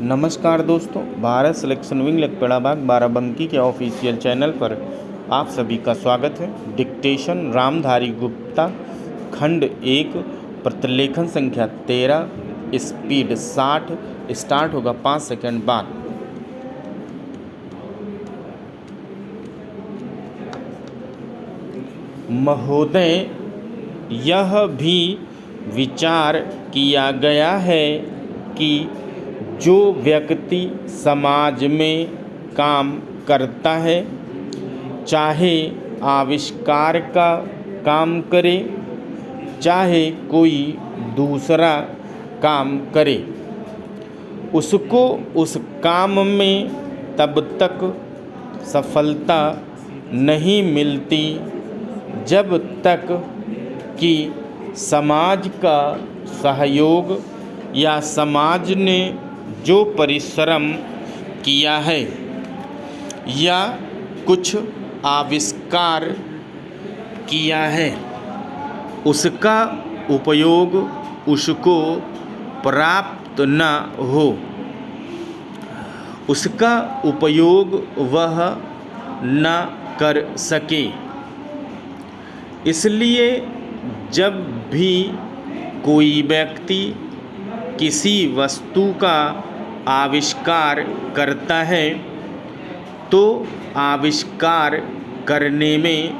नमस्कार दोस्तों, Bharat selection wing Lakhpeda बाग बाराबंकी के ऑफिशियल चैनल पर आप सभी का स्वागत है। डिक्टेशन रामधारी गुप्ता, खंड 1, प्रतिलेखन संख्या 13, स्पीड 60। स्टार्ट होगा 5 सेकंड बाद। महोदय, यह भी विचार किया गया है कि जो व्यक्ति समाज में काम करता है, चाहे आविष्कार का काम करे, चाहे कोई दूसरा काम करे, उसको उस काम में तब तक सफलता नहीं मिलती जब तक कि समाज का सहयोग या समाज ने जो परिश्रम किया है या कुछ आविष्कार किया है, उसका उपयोग उसको प्राप्त न हो, उसका उपयोग वह न कर सके। इसलिए जब भी कोई व्यक्ति किसी वस्तु का आविष्कार करता है तो आविष्कार करने में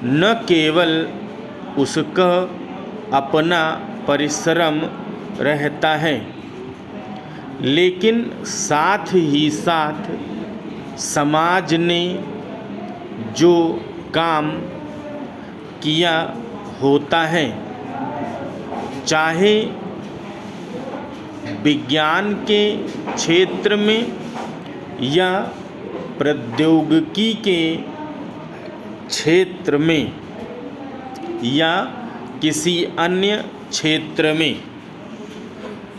न केवल उसका अपना परिश्रम रहता है, लेकिन साथ ही साथ समाज ने जो काम किया होता है, चाहे विज्ञान के क्षेत्र में या प्रौद्योगिकी के क्षेत्र में या किसी अन्य क्षेत्र में,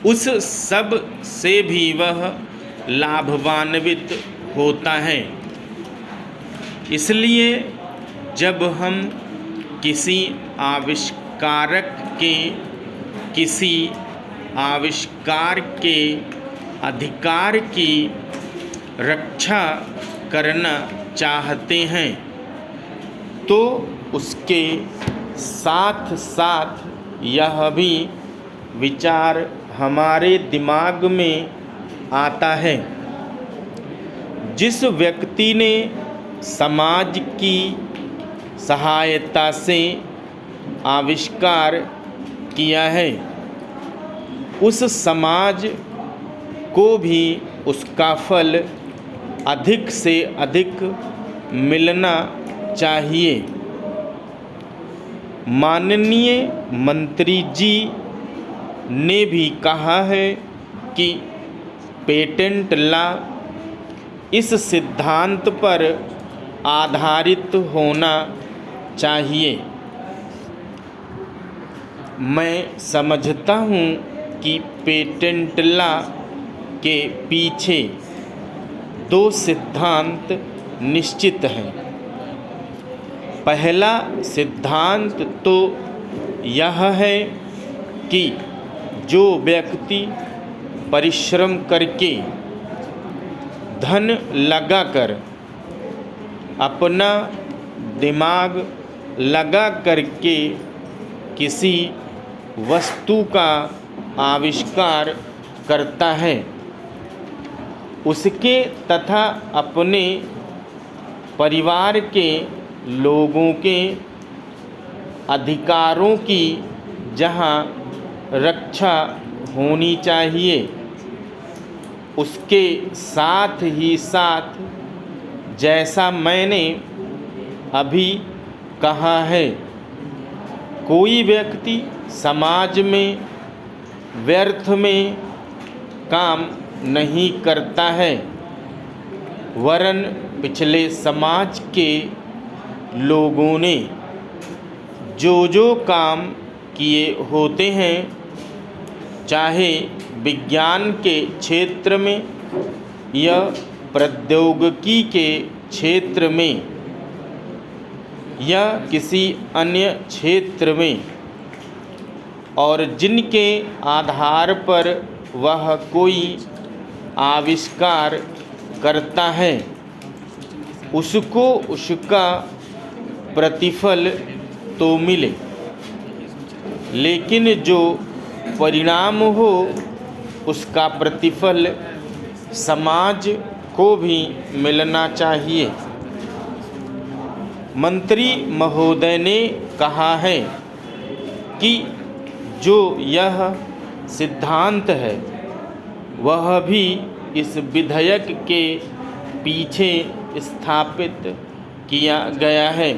उस सब से भी वह लाभान्वित होता है। इसलिए जब हम किसी आविष्कारक के किसी आविष्कार के अधिकार की रक्षा करना चाहते हैं तो उसके साथ साथ यह भी विचार हमारे दिमाग में आता है, जिस व्यक्ति ने समाज की सहायता से आविष्कार किया है, उस समाज को भी उसका फल अधिक से अधिक मिलना चाहिए। माननीय मंत्री जी ने भी कहा है कि पेटेंट लॉ इस सिद्धांत पर आधारित होना चाहिए। मैं समझता हूँ कि पेटेंट लॉ के पीछे 2 सिद्धांत निश्चित हैं। पहला सिद्धांत तो यह है कि जो व्यक्ति परिश्रम करके धन लगाकर अपना दिमाग लगा करके किसी वस्तु का आविष्कार करता है, उसके तथा अपने परिवार के लोगों के अधिकारों की जहाँ रक्षा होनी चाहिए, उसके साथ ही साथ जैसा मैंने अभी कहा है, कोई व्यक्ति समाज में व्यर्थ में काम नहीं करता है, वरन पिछले समाज के लोगों ने जो काम किए होते हैं, चाहे विज्ञान के क्षेत्र में या प्रौद्योगिकी के क्षेत्र में या किसी अन्य क्षेत्र में, और जिनके आधार पर वह कोई आविष्कार करता है उसको उसका प्रतिफल तो मिले, लेकिन जो परिणाम हो उसका प्रतिफल समाज को भी मिलना चाहिए। मंत्री महोदय ने कहा है कि जो यह सिद्धांत है वह भी इस विधेयक के पीछे स्थापित किया गया है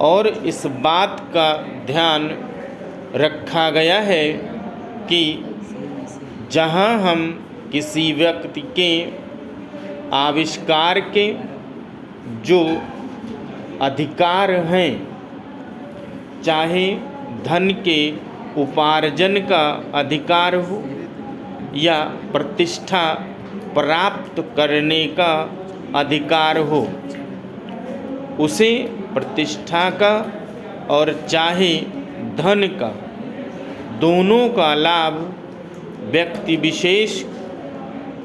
और इस बात का ध्यान रखा गया है कि जहां हम किसी व्यक्ति के आविष्कार के जो अधिकार हैं, चाहे धन के उपार्जन का अधिकार हो या प्रतिष्ठा प्राप्त करने का अधिकार हो, उसे प्रतिष्ठा का और चाहे धन का, दोनों का लाभ व्यक्ति विशेष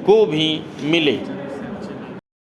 को भी मिले।